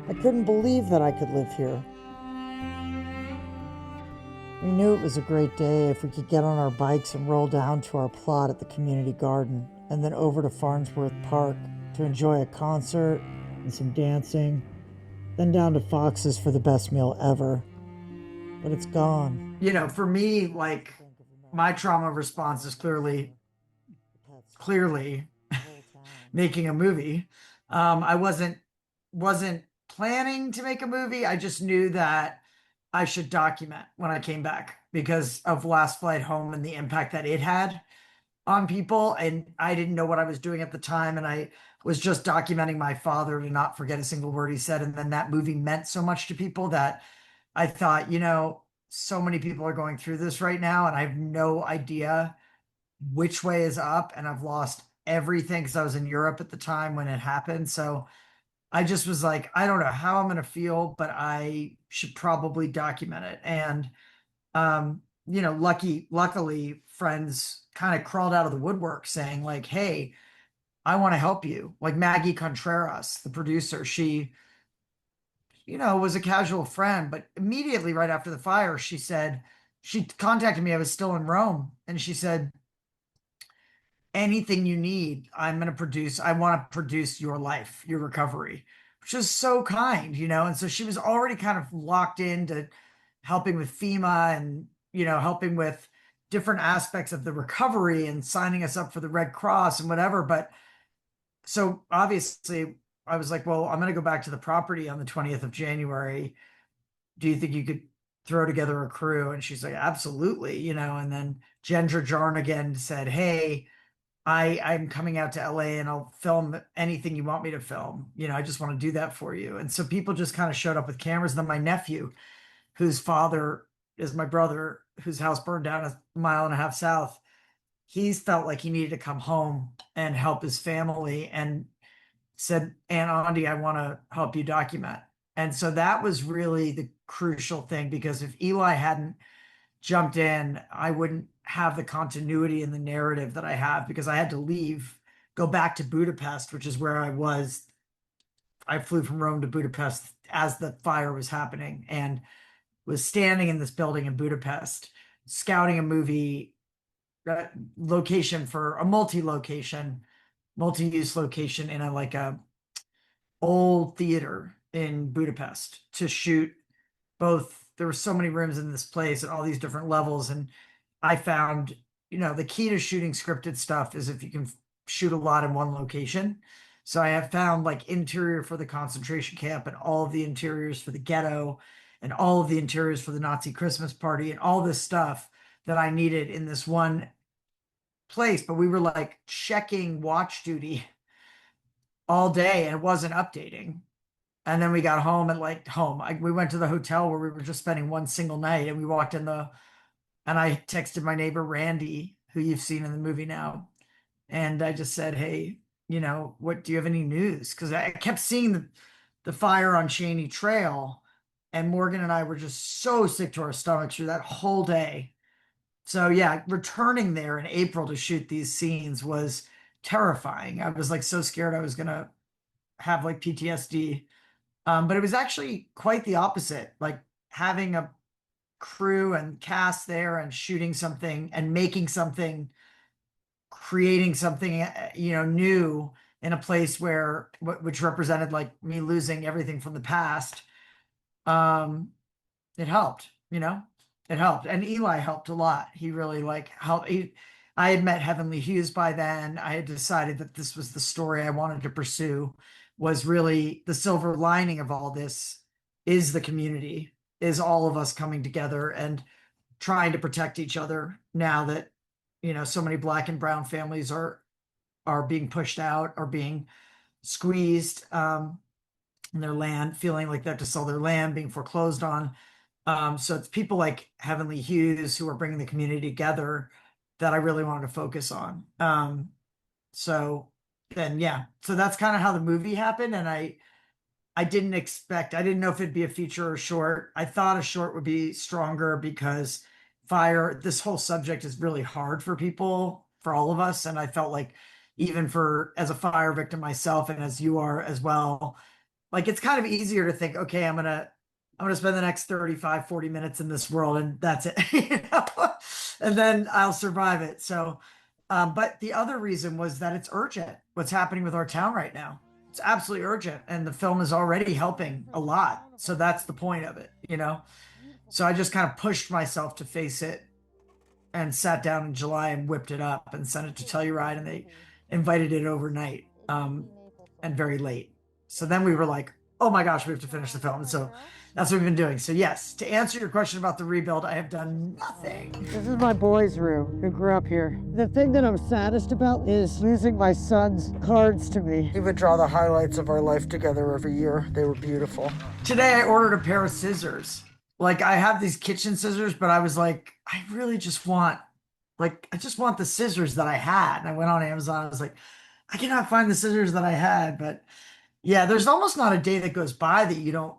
I couldn't believe that I could live here. We knew it was a great day if we could get on our bikes and roll down to our plot at the community garden and then over to Farnsworth Park to enjoy a concert and some dancing, then down to Fox's for the best meal ever. But it's gone. For me, To like think of my America trauma without the response is clearly, sunshine, the pets gone, clearly the whole town. making a movie. I wasn't planning to make a movie. I just knew that I should document when I came back because of Last Flight Home and the impact that it had on people. And I didn't know what I was doing at the time. And I was just documenting my father to not forget a single word he said. And then that movie meant so much to people that I thought, so many people are going through this right now, and I have no idea which way is up. And I've lost everything because I was in Europe at the time when it happened. So I just was like, I don't know how I'm going to feel, but I should probably document it. And luckily, friends kind of crawled out of the woodwork saying, like, hey, I want to help you. Like Maggie Contreras, the producer, she, was a casual friend, but immediately right after the fire, she contacted me. I was still in Rome, and she said, anything you need, I'm going to produce. I want to produce your life, your recovery, which is so kind, And so she was already kind of locked into helping with FEMA and, helping with different aspects of the recovery and signing us up for the Red Cross and whatever. But so obviously, I was like, well, I'm going to go back to the property on the 20th of January. Do you think you could throw together a crew? And she's like, absolutely, And then Gendra Jarnigan said, hey, I'm coming out to LA and I'll film anything you want me to film. I just want to do that for you. And so people just kind of showed up with cameras. And then my nephew, whose father is my brother, whose house burned down a mile and a half south, he's felt like he needed to come home and help his family and said, Aunt Ondi, I want to help you document. And so that was really the crucial thing because if Eli hadn't jumped in, I wouldn't have the continuity in the narrative that I have because I had to leave, go back to Budapest, which is where I was. I flew from Rome to Budapest as the fire was happening and was standing in this building in Budapest, scouting a movie location for a multi-location, multi-use location in a old theater in Budapest to shoot both. There were so many rooms in this place at all these different levels. And I found, the key to shooting scripted stuff is if you can shoot a lot in one location. So I have found like interior for the concentration camp and all of the interiors for the ghetto and all of the interiors for the Nazi Christmas party and all this stuff that I needed in this one place. But we were like checking watch duty all day and it wasn't updating. And then we got home and like home. We went to the hotel where we were just spending one single night and we walked in and I texted my neighbor Randy, who you've seen in the movie now. And I just said, hey, what do you have any news? Because I kept seeing the fire on Cheney Trail. And Morgan and I were just so sick to our stomachs through that whole day. So yeah, returning there in April to shoot these scenes was terrifying. I was like so scared I was gonna have like PTSD. But it was actually quite the opposite. Like having a crew and cast there and shooting something and making something, creating something, new in a place which represented like me losing everything from the past. Um, it helped, it helped. And Eli helped a lot. He really like helped. I had met Heavenly Hughes by then. I had decided that this was the story I wanted to pursue, was really the silver lining of all this is the community, is all of us coming together and trying to protect each other now that, so many black and brown families are being pushed out, are being squeezed in their land, feeling like they have to sell their land, being foreclosed on. So it's people like Heavenly Hughes who are bringing the community together that I really wanted to focus on. So then, yeah, so that's kind of how the movie happened. And I didn't know if it'd be a feature or short. I thought a short would be stronger because this whole subject is really hard for people, for all of us. And I felt like even as a fire victim myself and as you are as well, Like it's kind of easier to think, okay, I'm gonna spend the next 35, 40 minutes in this world and that's it. You know? And then I'll survive it. So but the other reason was that it's urgent what's happening with our town right now. It's absolutely urgent. And the film is already helping a lot. So that's the point of it, you know? So I just kind of pushed myself to face it and sat down in July and whipped it up and sent it to Telluride, and they invited it overnight, and very late. So then we were like, oh my gosh, we have to finish the film. And so that's what we've been doing. So yes, to answer your question about the rebuild, I have done nothing. This is my boys' room who grew up here. The thing that I'm saddest about is losing my son's cards to me. He would draw the highlights of our life together every year. They were beautiful. Today I ordered a pair of scissors. Like I have these kitchen scissors, but I was like, I really just want, like, I just want the scissors that I had. And I went on Amazon. I was like, I cannot find the scissors that I had. But yeah, there's almost not a day that goes by that you don't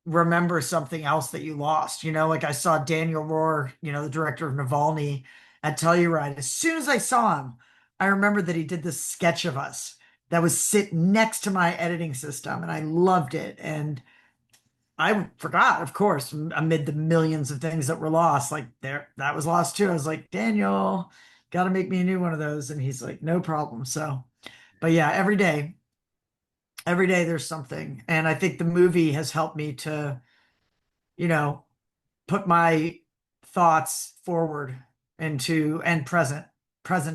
remember something else that you lost. You know, like I saw Daniel Rohr, you know, the director of Navalny at Telluride. As soon as I saw him, I remembered that he did this sketch of us that was sit next to my editing system, and I loved it. And I forgot, of course, amid the millions of things that were lost, like there, that was lost too. I was like, Daniel, got to make me a new one of those. And he's like, no problem. So, but yeah, every day there's something. And I think the movie has helped me to, you know, put my thoughts forward into and present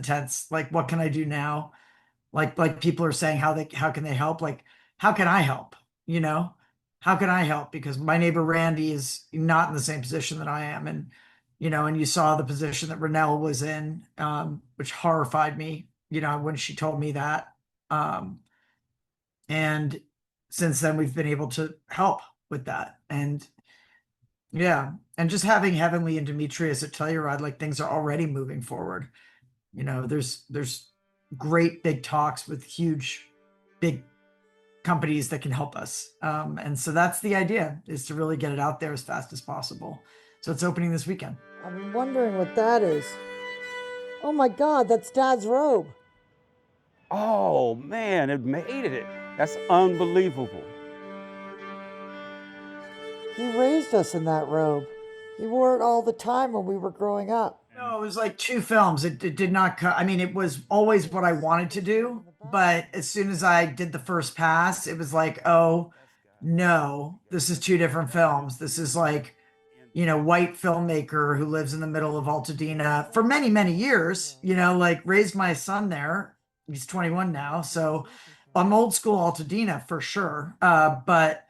tense. Like, what can I do now? Like people are saying how can they help? Like, how can I help? You know, how can I help? Because my neighbor Randy is not in the same position that I am. And, you know, and you saw the position that Renelle was in, which horrified me, you know, when she told me that. And since then we've been able to help with that. And yeah, and just having Heavenly and Demetrius at Telluride, like things are already moving forward. You know, there's great big talks with huge big companies that can help us. And so that's the idea, is to really get it out there as fast as possible. So it's opening this weekend. I'm wondering what that is. Oh my God, that's Dad's robe. Oh man, it made it. That's unbelievable. He raised us in that robe. He wore it all the time when we were growing up. No, it was like two films. It did not cut. I mean, it was always what I wanted to do. But as soon as I did the first pass, it was like, oh, no, this is two different films. This is like, you know, white filmmaker who lives in the middle of Altadena for many, many years, you know, like raised my son there. He's 21 now. So I'm old school Altadena for sure. But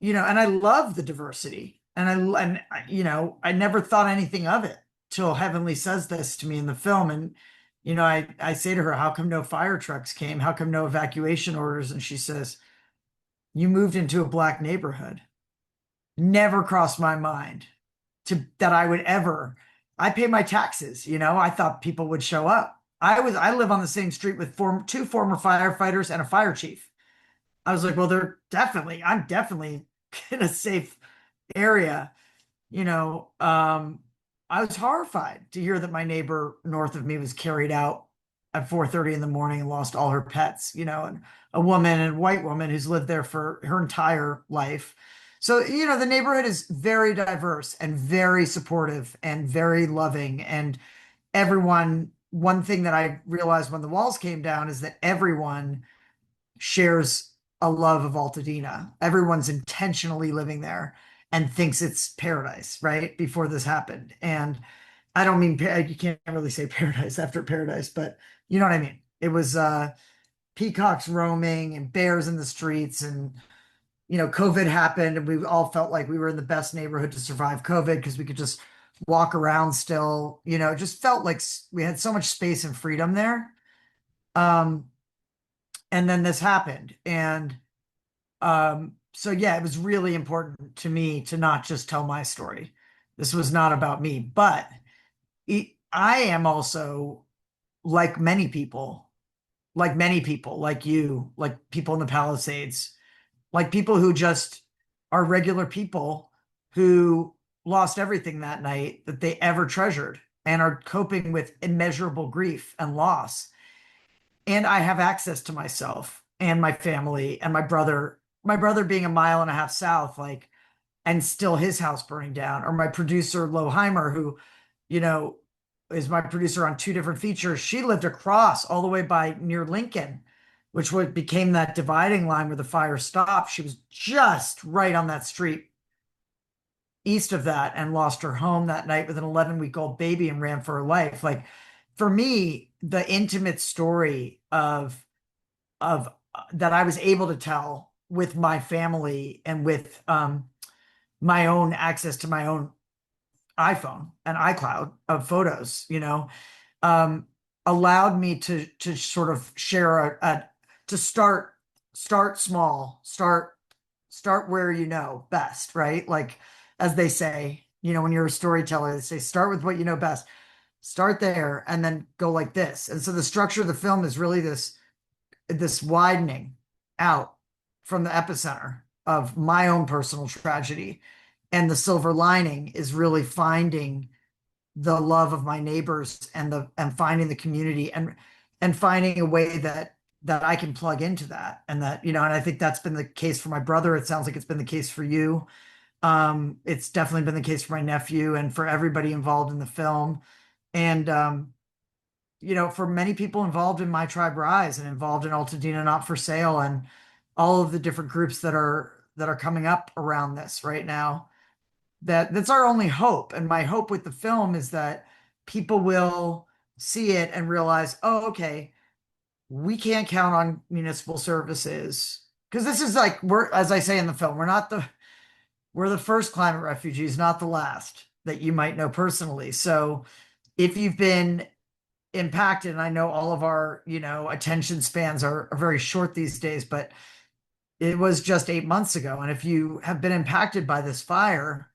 you know, and I love the diversity, you know, I never thought anything of it till Heavenly says this to me in the film. And you know, I say to her, how come no fire trucks came? How come no evacuation orders? And she says, you moved into a black neighborhood. Never crossed my mind that I would ever. I pay my taxes, you know. I thought people would show up. I live on the same street with two former firefighters and a fire chief. I was like, well, I'm definitely in a safe area. You know, I was horrified to hear that my neighbor north of me was carried out at 4:30 in the morning and lost all her pets, you know, and a woman and white woman who's lived there for her entire life. So, you know, the neighborhood is very diverse and very supportive and very loving. And everyone, one thing that I realized when the walls came down is that everyone shares a love of Altadena. Everyone's intentionally living there and thinks it's paradise, right? Before this happened. And I don't mean, you can't really say paradise after paradise, but you know what I mean? It was peacocks roaming and bears in the streets. And, you know, COVID happened and we all felt like we were in the best neighborhood to survive COVID because we could just walk around still, you know, it just felt like we had so much space and freedom there. And then this happened. And so yeah, it was really important to me to not just tell my story. This was not about me, but I am also like many people, like you, like people in the Palisades, like people who just are regular people who lost everything that night that they ever treasured and are coping with immeasurable grief and loss. And I have access to myself and my family and my brother. my brother being a mile and a half south, like, and still his house burning down, or my producer Loheimer, who, you know, is my producer on two different features. She lived across all the way by near Lincoln, which would became that dividing line where the fire stopped. She was just right on that street east of that and lost her home that night with an 11-week-old baby and ran for her life. Like, for me, the intimate story of that I was able to tell with my family and with my own access to my own iPhone and iCloud of photos, um, allowed me to sort of share to start small, start where you know best, right? Like, as they say, when you're a storyteller, they say start with what you know best. Start there and then go like this. And so the structure of the film is really this widening out from the epicenter of my own personal tragedy. And the silver lining is really finding the love of my neighbors and finding the community and finding a way that I can plug into that. And that, and I think that's been the case for my brother. It sounds like it's been the case for you. It's definitely been the case for my nephew and for everybody involved in the film. And for many people involved in My Tribe Rise and involved in Altadena Not for Sale and all of the different groups that are coming up around this right now. That's our only hope. And my hope with the film is that people will see it and realize, oh, okay, we can't count on municipal services. Because this is like, as I say in the film, we're the first climate refugees, not the last that you might know personally. So if you've been impacted, and I know all of our, attention spans are very short these days, but it was just 8 months ago. And if you have been impacted by this fire,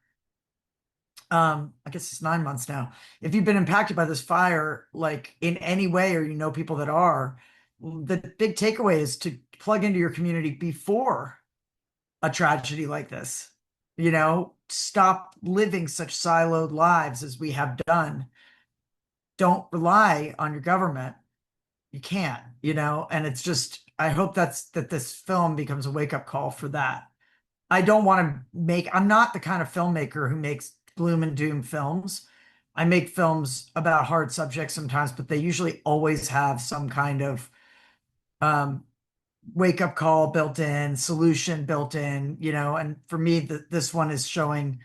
I guess it's 9 months now. If you've been impacted by this fire, like in any way, or people that are, the big takeaway is to plug into your community before a tragedy like this. Stop living such siloed lives as we have done. Don't rely on your government. You can't, and it's just, I hope that this film becomes a wake-up call for that. I'm not the kind of filmmaker who makes gloom and doom films. I make films about hard subjects sometimes, but they usually always have some kind of wake-up call built in, solution built in, and for me, this one is showing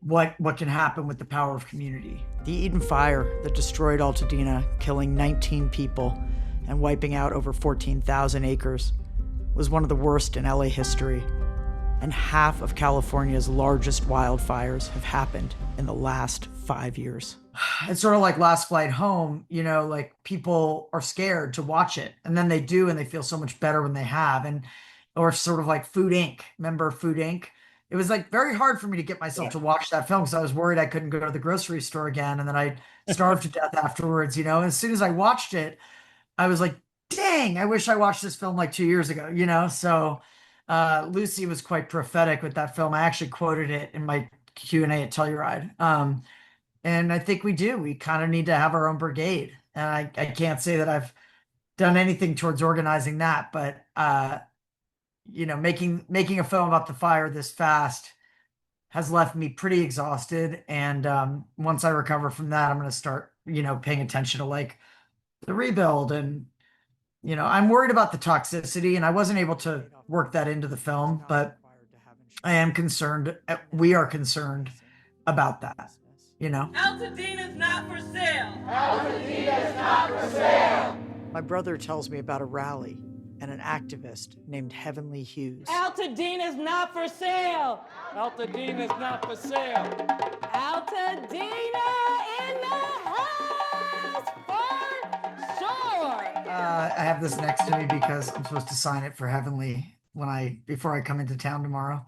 what can happen with the power of community. The Eaton Fire that destroyed Altadena, killing 19 people and wiping out over 14,000 acres, was one of the worst in LA history. And half of California's largest wildfires have happened in the last 5 years. It's sort of like Last Flight Home, like people are scared to watch it. And then they do, and they feel so much better when they have. Or sort of like Food Inc. Remember Food Inc.? It was like very hard for me to get myself to watch that film because I was worried I couldn't go to the grocery store again. And then I starved to death afterwards, And as soon as I watched it, I was like, dang, I wish I watched this film like 2 years ago, So Lucy was quite prophetic with that film. I actually quoted it in my Q&A at Telluride. And I think we do. We kind of need to have our own brigade. And I can't say that I've done anything towards organizing that, but making a film about the fire this fast has left me pretty exhausted. And once I recover from that, I'm going to start, paying attention to like the rebuild. And, I'm worried about the toxicity, and I wasn't able to work that into the film, but I am concerned. We are concerned about that, Altadena's not for sale. Altadena's not for sale. My brother tells me about a rally and an activist named Heavenly Hughes. Altadena's not for sale. Altadena's not for sale. Altadena in the house for sure. I have this next to me because I'm supposed to sign it for Heavenly before I come into town tomorrow.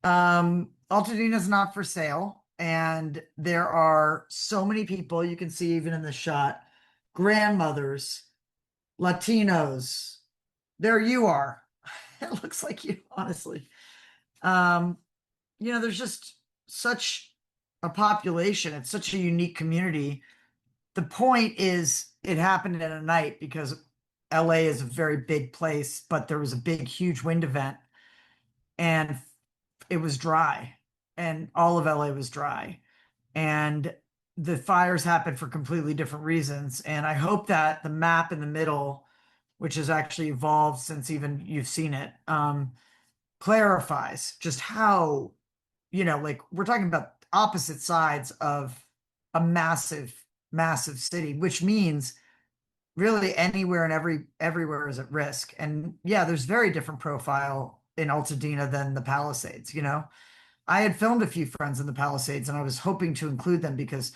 Altadena's not for sale. And there are so many people, you can see even in the shot, grandmothers, Latinos. There you are. It looks like you, honestly. There's just such a population. It's such a unique community. The point is, it happened in a night because LA is a very big place, but there was a big, huge wind event and it was dry, and all of LA was dry, and the fires happened for completely different reasons. And I hope that the map in the middle, which has actually evolved since even you've seen it, clarifies just how, like we're talking about opposite sides of a massive, massive city, which means really anywhere and everywhere is at risk. And yeah, there's very different profile in Altadena than the Palisades. I had filmed a few friends in the Palisades, and I was hoping to include them because,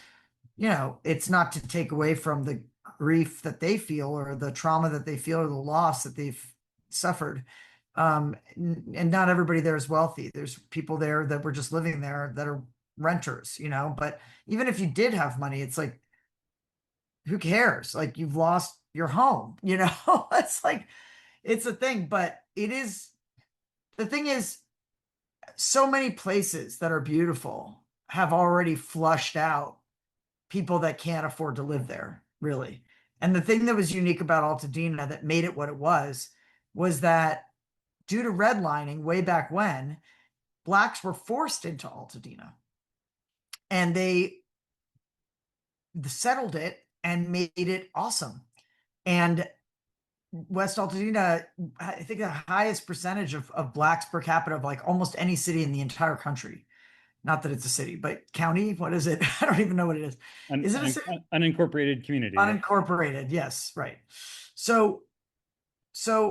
it's not to take away from the grief that they feel or the trauma that they feel or the loss that they've suffered. And not everybody there is wealthy. There's people there that were just living there that are renters, but even if you did have money, it's like, who cares? Like, you've lost your home, it's like, it's a thing. But the thing is, so many places that are beautiful have already flushed out people that can't afford to live there, really. And the thing that was unique about Altadena that made it what it was that due to redlining way back when, Blacks were forced into Altadena, and they settled it and made it awesome. And West Altadena, I think the highest percentage of Blacks per capita of like almost any city in the entire country. Not that it's a city, but county. What is it? I don't even know what it is. Is it a city? Unincorporated community? Unincorporated. Yes, right. So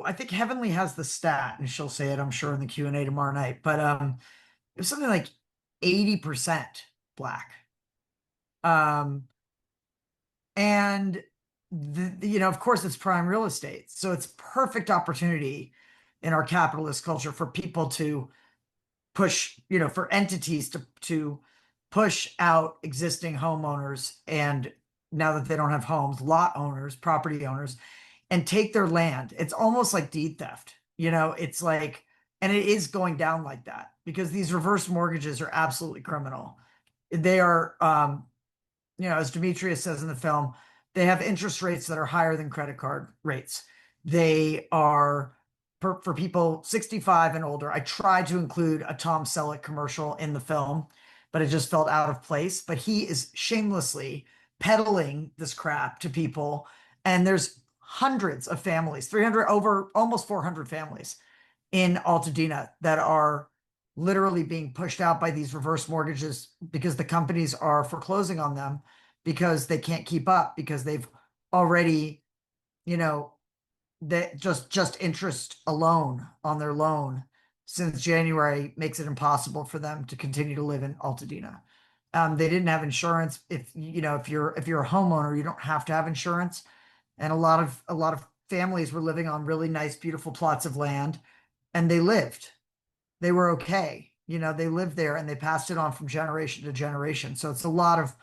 I think Heavenly has the stat, and she'll say it, I'm sure, in the Q&A tomorrow night. But it was something like 80% Black. And of course, it's prime real estate, so it's perfect opportunity in our capitalist culture for people to push, for entities to push out existing homeowners, and now that they don't have homes, lot owners, property owners, and take their land. It's almost like deed theft, it's like, and it is going down like that because these reverse mortgages are absolutely criminal. They are, as Demetrius says in the film, they have interest rates that are higher than credit card rates. They are for people 65 and older. I tried to include a Tom Selleck commercial in the film, but it just felt out of place. But he is shamelessly peddling this crap to people. And there's hundreds of families, 300, over almost 400 families in Altadena that are literally being pushed out by these reverse mortgages because the companies are foreclosing on them because they can't keep up, because they've already, that just interest alone on their loan since January makes it impossible for them to continue to live in Altadena. They didn't have insurance. If you're a homeowner, you don't have to have insurance. And a lot of families were living on really nice, beautiful plots of land, and they were okay. They lived there and they passed it on from generation to generation. So it's a lot of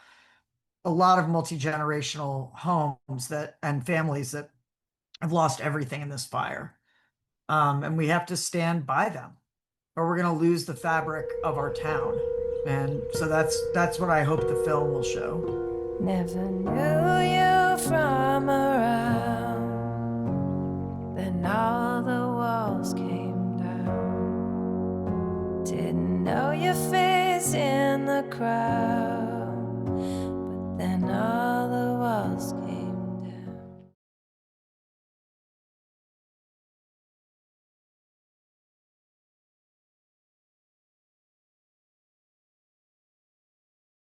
multi-generational homes and families that have lost everything in this fire. And we have to stand by them, or we're going to lose the fabric of our town. And so that's what I hope the film will show. Never knew you from around, then all the walls came down. Didn't know your face in the crowd, but then all the walls came